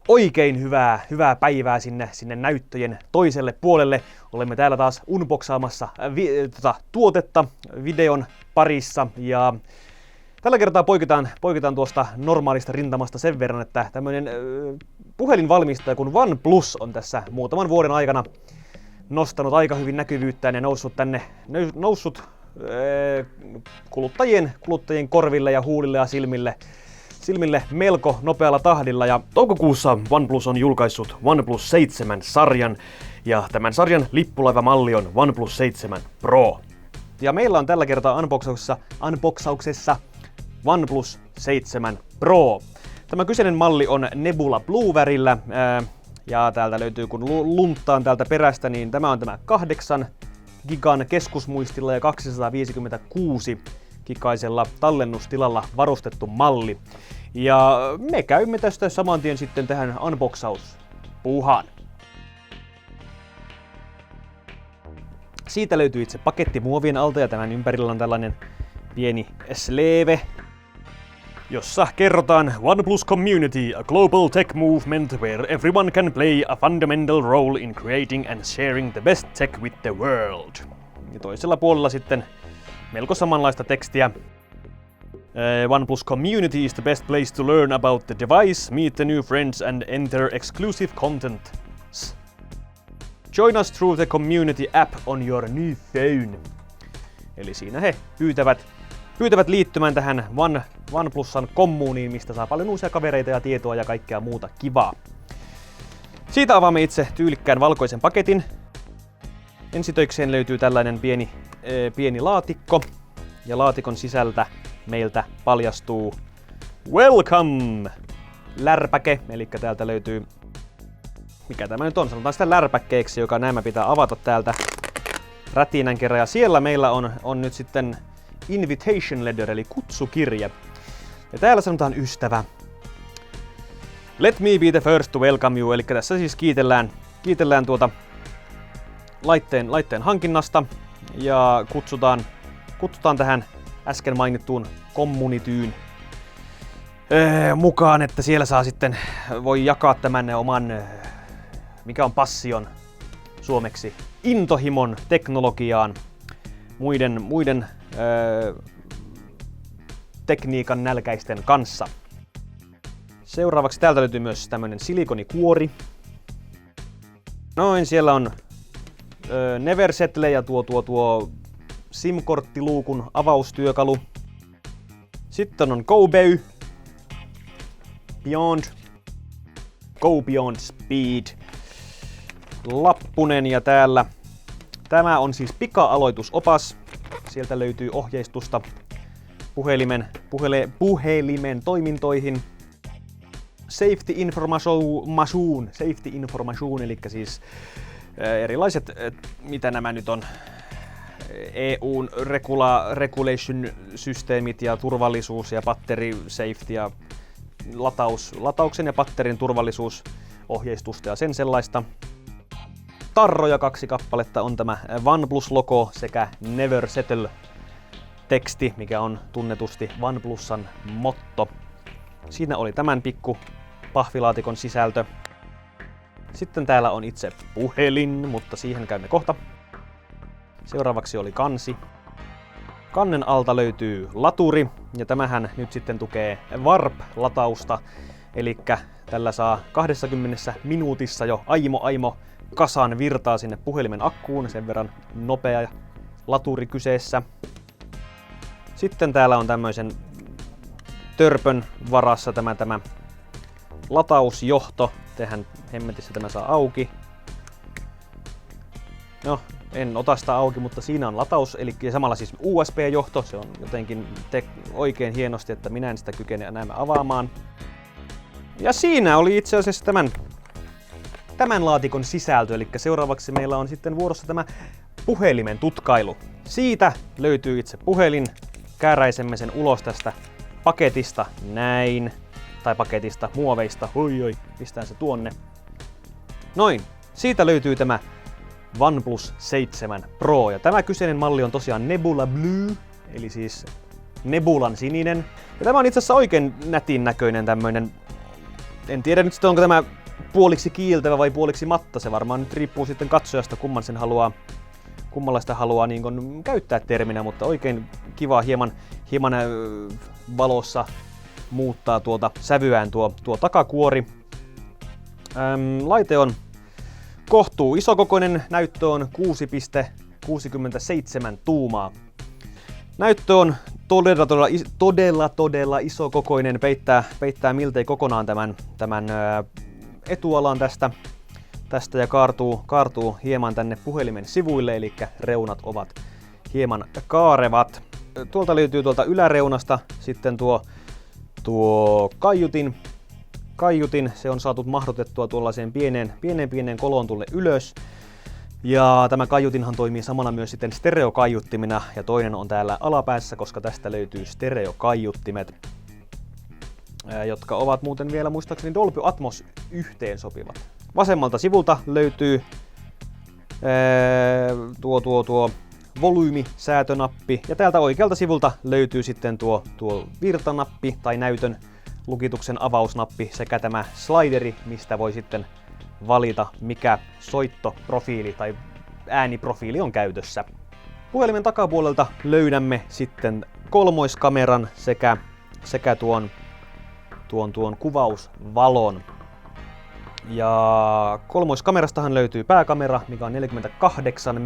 Oikein hyvää päivää sinne näyttöjen toiselle puolelle. Olemme täällä taas unboxaamassa tuotetta videon parissa ja tällä kertaa poiketaan tuosta normaalista rintamasta sen verran, että tämmöinen puhelinvalmistaja kuin OnePlus on tässä muutaman vuoden aikana nostanut aika hyvin näkyvyyttään ja noussut kuluttajien korville ja huulille ja silmille melko nopealla tahdilla. Ja toukokuussa OnePlus on julkaissut OnePlus 7-sarjan ja tämän sarjan lippulaivamalli on OnePlus 7 Pro. Ja meillä on tällä kertaa unboxauksessa OnePlus 7 Pro. Tämä kyseinen malli on Nebula Blue värillä ja täältä löytyy, kun lunttaan täältä perästä, niin tämä on tämä 8 gigan keskusmuistilla ja 256 gigaisella tallennustilalla varustettu malli. Ja me käymme tästä saman tien sitten tähän unboxauspuuhaan. Siitä löytyy itse paketti muovien alta ja tämän ympärillä on tällainen pieni sleeve, jossa kerrotaan OnePlus Community, a global tech movement where everyone can play a fundamental role in creating and sharing the best tech with the world. Ja toisella puolella sitten melko samanlaista tekstiä. OnePlus Community is the best place to learn about the device, meet the new friends and enter exclusive content. Join us through the community app on your new phone. Eli siinä he pyytävät liittymään tähän OnePlusan kommuuniin, mistä saa paljon uusia kavereita ja tietoa ja kaikkea muuta kivaa. Siitä avaamme itse tyylikkään valkoisen paketin. Ensitöikseen löytyy tällainen pieni laatikko. Ja laatikon sisältä meiltä paljastuu Welcome! Lärpäke, eli täältä löytyy, mikä tämä nyt on, sanotaan sitä lärpäkkeeksi, joka nämä pitää avata täältä rätinän kerran. Ja siellä meillä on nyt sitten invitation letter, eli kutsukirje. Ja täällä sanotaan ystävä. Let me be the first to welcome you, eli tässä siis kiitellään tuota laitteen hankinnasta ja kutsutaan tähän äsken mainittuun communityyn mukaan, että siellä voi jakaa tämän oman, mikä on passion suomeksi, intohimon teknologiaan, muiden tekniikan nälkäisten kanssa. Seuraavaksi täältä löytyy myös tämmönen silikonikuori. Noin, siellä on Neversettle ja tuo SIM-korttiluukun avaustyökalu. Sitten on Go Beyond Speed lappunen ja täällä tämä on siis pika-aloitusopas. Sieltä löytyy ohjeistusta puhelimen toimintoihin. Safety information, eli siis erilaiset, mitä nämä nyt on, EUn regulation-systeemit ja turvallisuus ja battery safety ja latauksen ja batterin turvallisuusohjeistusta ja sen sellaista. Tarroja 2 kappaletta, on tämä OnePlus-logo sekä Never Settle teksti, mikä on tunnetusti OnePlusan motto. Siinä oli tämän pikku pahvilaatikon sisältö. Sitten täällä on itse puhelin, mutta siihen käymme kohta. Seuraavaksi oli kansi. Kannen alta löytyy laturi, ja tämähän nyt sitten tukee Warp-latausta, eli tällä saa 20 minuutissa jo aimo kasan virtaa sinne puhelimen akkuun, sen verran nopea laturi kyseessä. Sitten täällä on tämmöisen törpön varassa tämä latausjohto. Tehän hemmetissä tämä saa auki. No, en ota sitä auki, mutta siinä on lataus, eli samalla siis USB-johto. Se on jotenkin oikein hienosti, että minä en sitä kykene enää avaamaan. Ja siinä oli itse asiassa tämän laatikon sisältö, eli seuraavaksi meillä on sitten vuorossa tämä puhelimen tutkailu. Siitä löytyy itse puhelin. Kääräisemme sen ulos tästä paketista, näin. Tai paketista, muoveista, pistään se tuonne. Noin, siitä löytyy tämä OnePlus 7 Pro. Ja tämä kyseinen malli on tosiaan Nebula Blue, eli siis Nebulan sininen. Ja tämä on itse asiassa oikein nätin näköinen tämmöinen En tiedä nyt sitten, onko tämä puoliksi kiiltävä vai puoliksi matta. Se varmaan nyt riippuu sitten katsojasta, kummallaista haluaa niin kun käyttää terminä, mutta oikein kiva hieman valossa muuttaa tuota sävyään tuo takakuori. Laite on kohtuu isokokoinen, näyttö on 6,67 tuumaa. Näyttö on todella isokokoinen, peittää miltei kokonaan tämän etualan tästä ja kaartuu hieman tänne puhelimen sivuille, eli reunat ovat hieman kaarevat. Tuolta löytyy tuolta yläreunasta sitten tuo kaiutin. Se on saatu mahdotettua tuollaiseen pieneen kolontulle ylös. Ja tämä kaiutinhan toimii samalla myös sitten stereokaiuttimina, ja toinen on täällä alapäässä, koska tästä löytyy stereokaiuttimet, jotka ovat muuten vielä muistaakseni Dolby Atmos yhteen sopivat. Vasemmalta sivulta löytyy tuo volyymisäätönappi, ja täältä oikealta sivulta löytyy sitten tuo virtanappi tai näytön lukituksen avausnappi sekä tämä slideri, mistä voi sitten valita, mikä soittoprofiili tai ääniprofiili on käytössä. Puhelimen takapuolelta löydämme sitten kolmoiskameran sekä tuon kuvausvalon. Ja kolmoiskamerastahan löytyy pääkamera, mikä on 48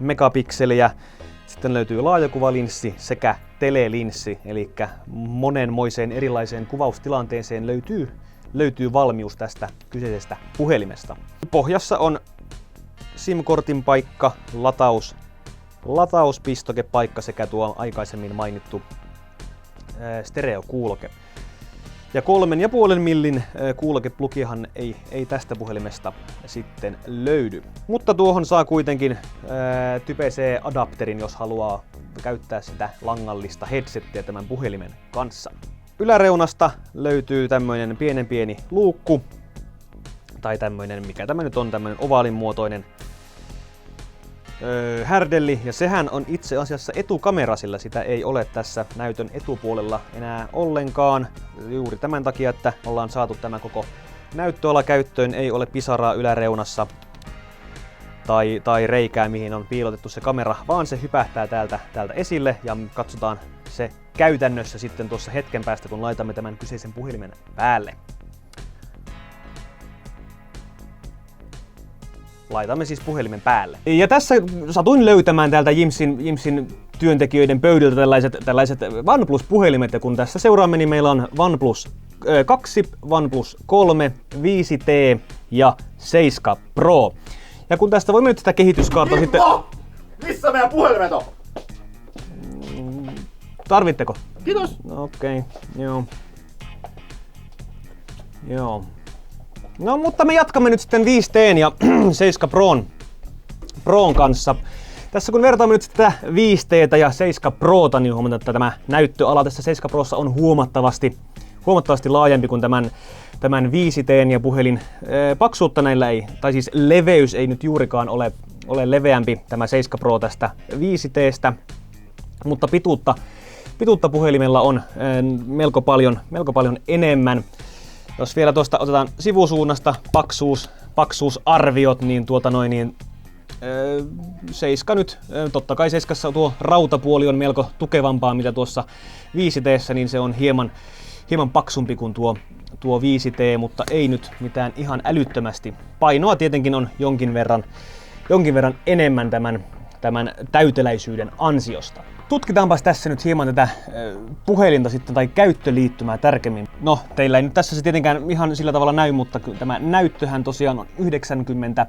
megapikseliä. Sitten löytyy laajakuvalinssi sekä telelinssi, eli monenmoiseen erilaiseen kuvaustilanteeseen löytyy valmius tästä kyseisestä puhelimesta. Pohjassa on SIM-kortin paikka, latauspistokepaikka sekä tuo aikaisemmin mainittu stereokuuloke. Ja 3,5 millin kuulokeplugihan ei tästä puhelimesta sitten löydy. Mutta tuohon saa kuitenkin Type-C-adapterin, jos haluaa käyttää sitä langallista headsettiä tämän puhelimen kanssa. Yläreunasta löytyy tämmöinen pieni luukku, tai tämmöinen, mikä tämä nyt on, tämmöinen ovaalin muotoinen härdelli, ja sehän on itse asiassa etukamera, sillä sitä ei ole tässä näytön etupuolella enää ollenkaan. Juuri tämän takia, että ollaan saatu tämä koko näyttöala käyttöön, ei ole pisaraa yläreunassa tai reikää, mihin on piilotettu se kamera, vaan se hypähtää täältä esille, ja katsotaan se käytännössä sitten tuossa hetken päästä, kun laitamme tämän kyseisen puhelimen päälle. Laitamme siis puhelimen päälle. Ja tässä satuin löytämään täältä Jimsin työntekijöiden pöydiltä tällaiset OnePlus-puhelimet, ja kun tässä seuraamme, niin meillä on OnePlus 2, OnePlus 3, 5T ja 7 Pro. Ja kun tästä voimme nyt sitä kehityskaarta sitten... Missä meidän puhelimet on? Tarvitteko? Kiitos. Okei, joo. No, mutta me jatkamme nyt sitten 5T:n ja 7 Proon kanssa. Tässä kun vertaamme nyt tätä 5T:tä ja 7 Prota, niin huomataan, että tämä näyttöala tässä 7 Prossa on huomattavasti laajempi kuin tämän 5T:n, ja puhelin paksuutta näillä ei, tai siis leveys ei nyt juurikaan ole leveämpi tämä 7 Pro tästä 5T:stä, mutta pituutta puhelimella on melko paljon enemmän. Jos vielä tuosta otetaan sivusuunnasta paksuusarviot, niin 7 nyt, totta kai 7 tuo rautapuoli on melko tukevampaa mitä tuossa 5T:ssä, niin se on hieman paksumpi kuin tuo 5T, mutta ei nyt mitään ihan älyttömästi. Painoa tietenkin on jonkin verran enemmän tämän täyteläisyyden ansiosta. Tutkitaanpas tässä nyt hieman tätä puhelinta sitten tai käyttöliittymää tarkemmin. No, teillä ei nyt tässä se tietenkään ihan sillä tavalla näy, mutta tämä näyttöhän tosiaan on 90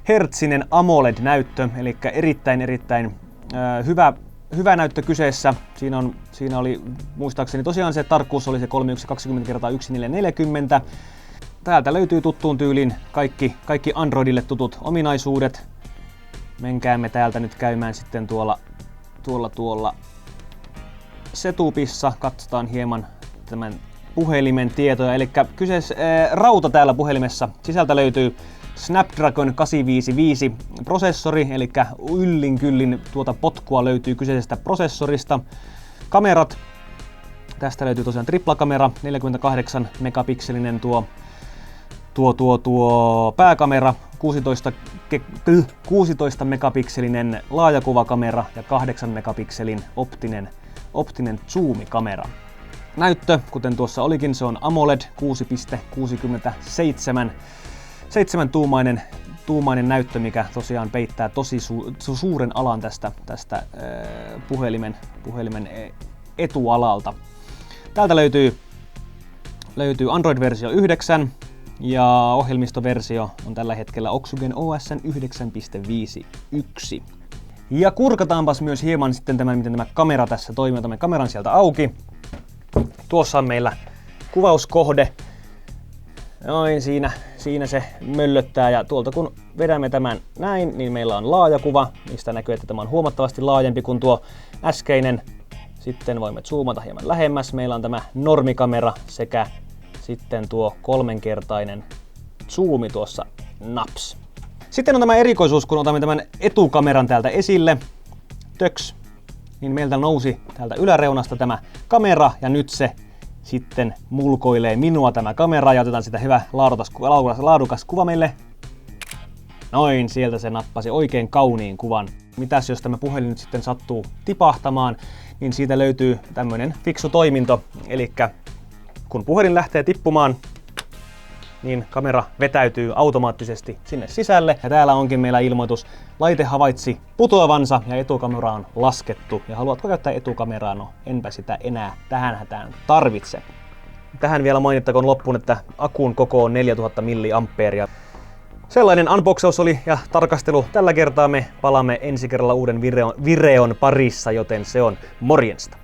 hertsinen AMOLED-näyttö, eli erittäin hyvä näyttö kyseessä. Siinä oli muistaakseni tosiaan se tarkkuus oli se 3120x1440. Täältä löytyy tuttuun tyyliin kaikki Androidille tutut ominaisuudet. Menkäämme täältä nyt käymään sitten tuolla setupissa, katsotaan hieman tämän puhelimen tietoja. Eli kyseessä rauta täällä puhelimessa. Sisältä löytyy Snapdragon 855 prosessori, eli yllin kyllin tuota potkua löytyy kyseisestä prosessorista. Kamerat. Tästä löytyy tosiaan triplakamera, 48 megapikselinen tuo pääkamera, 16 megapikselinen laajakuvakamera ja 8 megapikselin optinen zoomikamera. Näyttö, kuten tuossa olikin, se on AMOLED 6.67 tuumainen näyttö, mikä tosiaan peittää tosi suuren alan tästä puhelimen etualalta. Täältä löytyy Android-versio 9 ja ohjelmistoversio on tällä hetkellä Oxygen OS:n 9.51. Ja kurkataanpas myös hieman sitten miten tämä kamera tässä toimii. Otamme kameran sieltä auki. Tuossa on meillä kuvauskohde. Noin, siinä se möllöttää, ja tuolta kun vedämme tämän näin, niin meillä on laajakuva, mistä näkyy, että tämä on huomattavasti laajempi kuin tuo äskeinen. Sitten voimme zoomata hieman lähemmäs. Meillä on tämä normikamera sekä sitten tuo 3-kertainen zoomi tuossa naps. Sitten on tämä erikoisuus, kun otamme tämän etukameran täältä esille. Töks, niin meiltä nousi täältä yläreunasta tämä kamera, ja nyt se sitten mulkoilee minua tämä kamera, ja otetaan sitä hyvä laadukas kuva meille. Noin, sieltä se nappasi oikein kauniin kuvan. Mitäs jos tämä puhelin nyt sitten sattuu tipahtamaan, niin siitä löytyy tämmönen fiksu toiminto. Elikkä kun puhelin lähtee tippumaan, niin kamera vetäytyy automaattisesti sinne sisälle. Ja täällä onkin meillä ilmoitus: laite havaitsi putoavansa ja etukamera on laskettu. Ja haluatko käyttää etukameraa? No, enpä sitä enää tähän hätään tarvitse. Tähän vielä mainittakoon loppuun, että akun koko on 4000 mAh. Sellainen unboxaus oli ja tarkastelu tällä kertaa. Me palaamme ensi kerralla uuden videon parissa, joten se on morjensta.